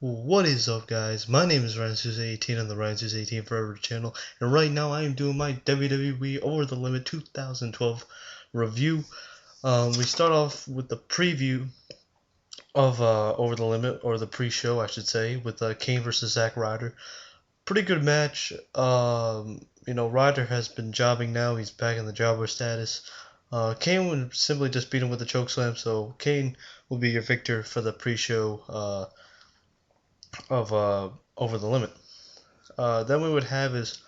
What is up, guys? My name is Ryan18 on the Ryan18 Forever channel, and right now I am doing my WWE Over the Limit 2012 review. We start off with the preview of Over the Limit, or the pre-show, I should say, with Kane versus Zack Ryder. Pretty good match. Ryder has been jobbing now. He's back in the jobber status. Kane would simply just beat him with a chokeslam, so Kane will be your victor for the pre-show of Over the Limit. Then we would have is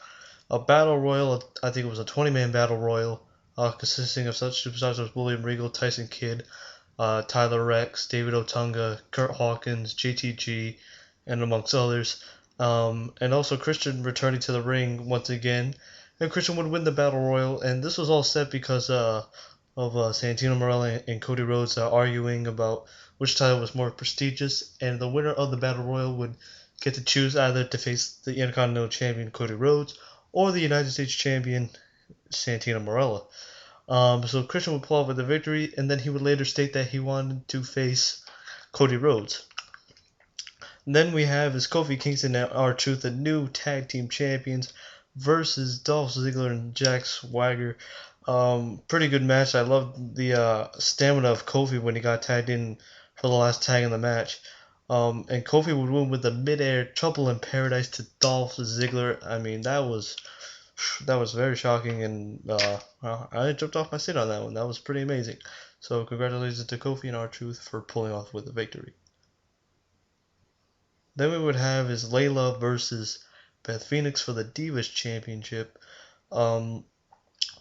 a battle royal. I think it was a 20-man battle royal, consisting of such superstars as William Regal, Tyson Kidd, Tyler Rex, David Otunga, Kurt Hawkins, JTG, and amongst others. And also Christian returning to the ring once again, and Christian would win the battle royal. And this was all set because of Santino Marella and Cody Rhodes arguing about which title was more prestigious, and the winner of the battle royal would get to choose either to face the Intercontinental Champion Cody Rhodes or the United States Champion Santino Marella. So Christian would pull off with the victory, and then he would later state that he wanted to face Cody Rhodes. And then we have is Kofi, Kingston, and R-Truth, the new tag team champions, versus Dolph Ziggler and Jack Swagger. Pretty good match. I loved the stamina of Kofi when he got tagged in for the last tag in the match. And Kofi would win with the mid-air Trouble in Paradise to Dolph Ziggler. I mean, that was very shocking, and I jumped off my seat on that one. That was pretty amazing. So congratulations to Kofi and R-Truth for pulling off with the victory. Then we would have is Layla versus Beth Phoenix for the Divas Championship.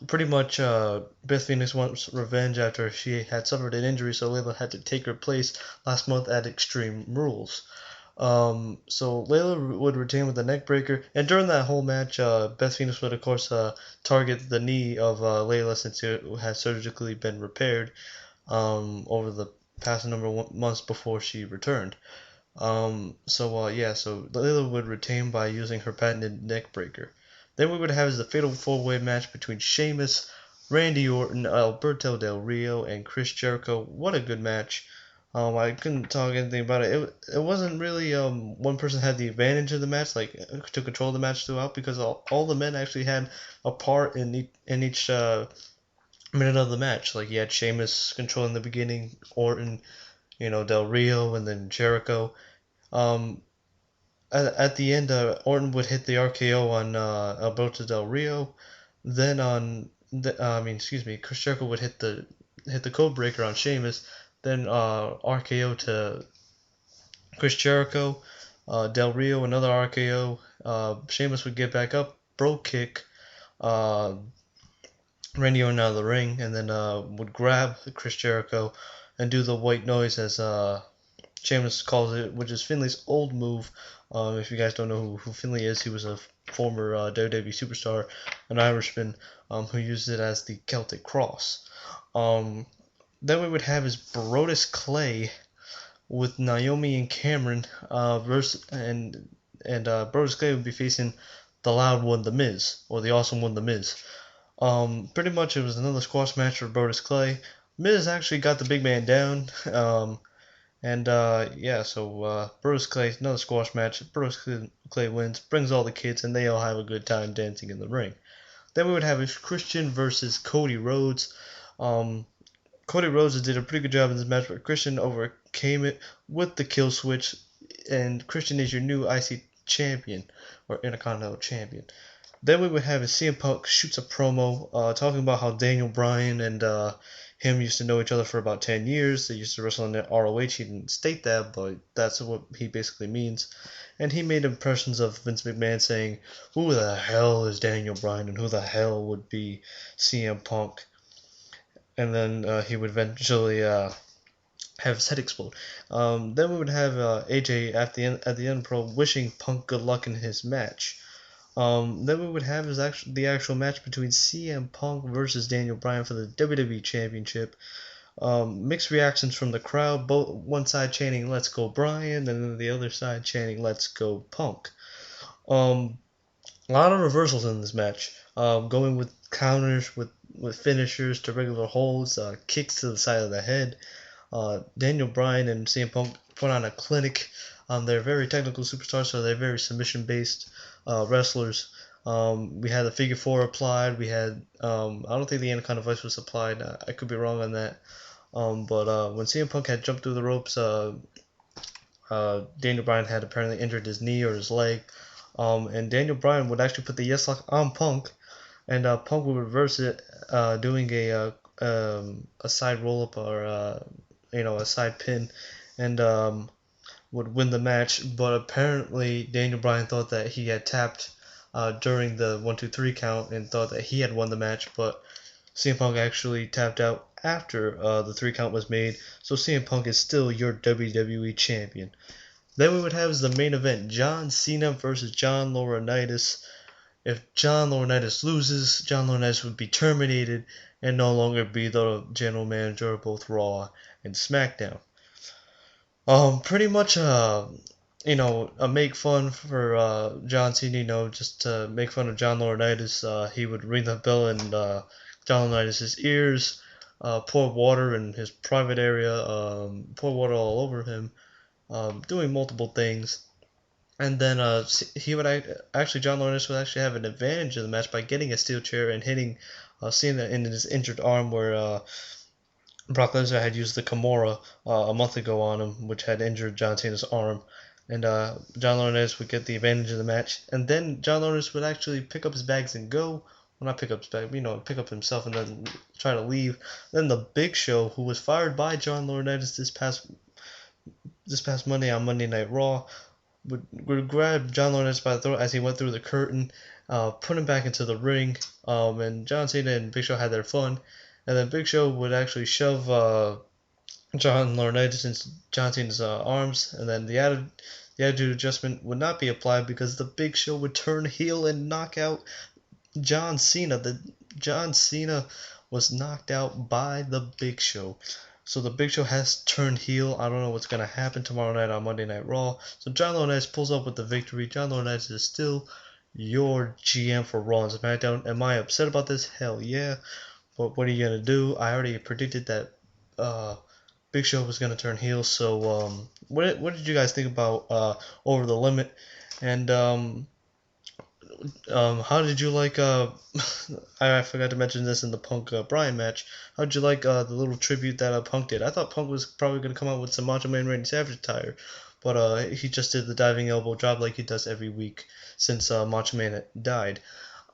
Pretty much Beth Phoenix wants revenge after she had suffered an injury, so Layla had to take her place last month at Extreme Rules. So Layla would retain with the neck breaker, and during that whole match, Beth Phoenix would of course target the knee of Layla, since it had surgically been repaired over the past number of months before she returned. So Layla would retain by using her patented neck breaker. Then we would have the fatal four-way match between Sheamus, Randy Orton, Alberto Del Rio, and Chris Jericho. What a good match. I couldn't talk anything about it. It wasn't really one person had the advantage of the match, like to control the match throughout, because all the men actually had a part in each minute of the match. Like you had Sheamus controlling the beginning, Orton, Del Rio, and then Jericho. At the end, Orton would hit the RKO on Alberto Del Rio. Then Chris Jericho would hit the code breaker on Sheamus. Then RKO to Chris Jericho. Del Rio another RKO. Sheamus would get back up, bro kick Randy Orton out of the ring, and then would grab Chris Jericho and do the white noise, as Sheamus calls it, which is Finlay's old move. If you guys don't know who Finlay is, he was a former WWE superstar, an Irishman, who used it as the Celtic Cross. Then we would have his Brodus Clay with Naomi and Cameron versus Brodus Clay would be facing the Loud One, The Miz, or the Awesome One, The Miz. Pretty much it was another squash match for Brodus Clay. Miz actually got the big man down. Brodus Clay, another squash match. Brodus Clay wins, brings all the kids, and they all have a good time dancing in the ring. Then we would have Christian versus Cody Rhodes. Cody Rhodes did a pretty good job in this match, but Christian overcame it with the kill switch, and Christian is your new IC champion, or Intercontinental champion. Then we would have CM Punk shoots a promo talking about how Daniel Bryan and him used to know each other for about 10 years. They used to wrestle in the ROH. He didn't state that, but that's what he basically means. And he made impressions of Vince McMahon saying, who the hell is Daniel Bryan and who the hell would be CM Punk? And then he would eventually have his head explode. Then we would have AJ at the end pro wishing Punk good luck in his match. Then we would have the actual match between CM Punk versus Daniel Bryan for the WWE Championship. Mixed reactions from the crowd, both one side chanting "Let's go Bryan," and then the other side chanting "Let's go Punk." A lot of reversals in this match, going with counters, with finishers to regular holds, kicks to the side of the head. Daniel Bryan and CM Punk put on a clinic. They're very technical superstars, so they're very submission-based wrestlers. We had the figure four applied. We had I don't think the Anaconda Vice was applied. I could be wrong on that. But when CM Punk had jumped through the ropes, Daniel Bryan had apparently injured his knee or his leg. And Daniel Bryan would actually put the yes lock on Punk, and Punk would reverse it, doing a side roll up or a side pin, and would win the match. But apparently Daniel Bryan thought that he had tapped during the 1-2-3 count and thought that he had won the match, but CM Punk actually tapped out after the 3 count was made, so CM Punk is still your WWE champion. Then we would have as the main event John Cena versus John Lautinaitis. If John Lautinaitis loses, John Lautinaitis would be terminated and no longer be the general manager of both Raw and SmackDown. Pretty much a make fun for John Cena, just to make fun of John Lautinaitis. He would ring the bell in John Lautinaitis' ears, pour water in his private area, pour water all over him, doing multiple things. And then he would John Lautinaitis would actually have an advantage in the match by getting a steel chair and hitting Cena in his injured arm, where Brock Lesnar had used the Kimura a month ago on him, which had injured John Cena's arm. And John Lautinaitis would get the advantage of the match. And then John Lautinaitis would actually pick up his bags and go. Well, not pick up his bag, pick up himself and then try to leave. Then the Big Show, who was fired by John Lautinaitis this past Monday on Monday Night Raw, would grab John Lautinaitis by the throat as he went through the curtain, put him back into the ring, and John Cena and Big Show had their fun. And then Big Show would actually shove John Lautinaitis into John Cena's arms, and then the attitude adjustment would not be applied because the Big Show would turn heel and knock out John Cena. John Cena was knocked out by the Big Show. So the Big Show has turned heel. I don't know what's going to happen tomorrow night on Monday Night Raw. So John Lautinaitis pulls up with the victory. John Lautinaitis is still your GM for Raw and SmackDown. Am I upset about this? Hell yeah. But what are you going to do? I already predicted that Big Show was going to turn heel. So what did you guys think about Over the Limit? And how did you like I forgot to mention this in the Punk Bryan match. How did you like the little tribute that Punk did? I thought Punk was probably going to come out with some Macho Man Randy Savage attire, but he just did the diving elbow drop like he does every week since Macho Man died.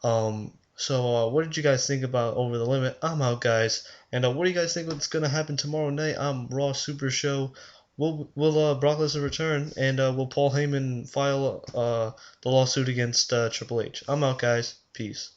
So what did you guys think about Over the Limit? I'm out, guys. And what do you guys think what's going to happen tomorrow night on Raw Super Show? Will Brock Lesnar return, and will Paul Heyman file the lawsuit against Triple H? I'm out, guys. Peace.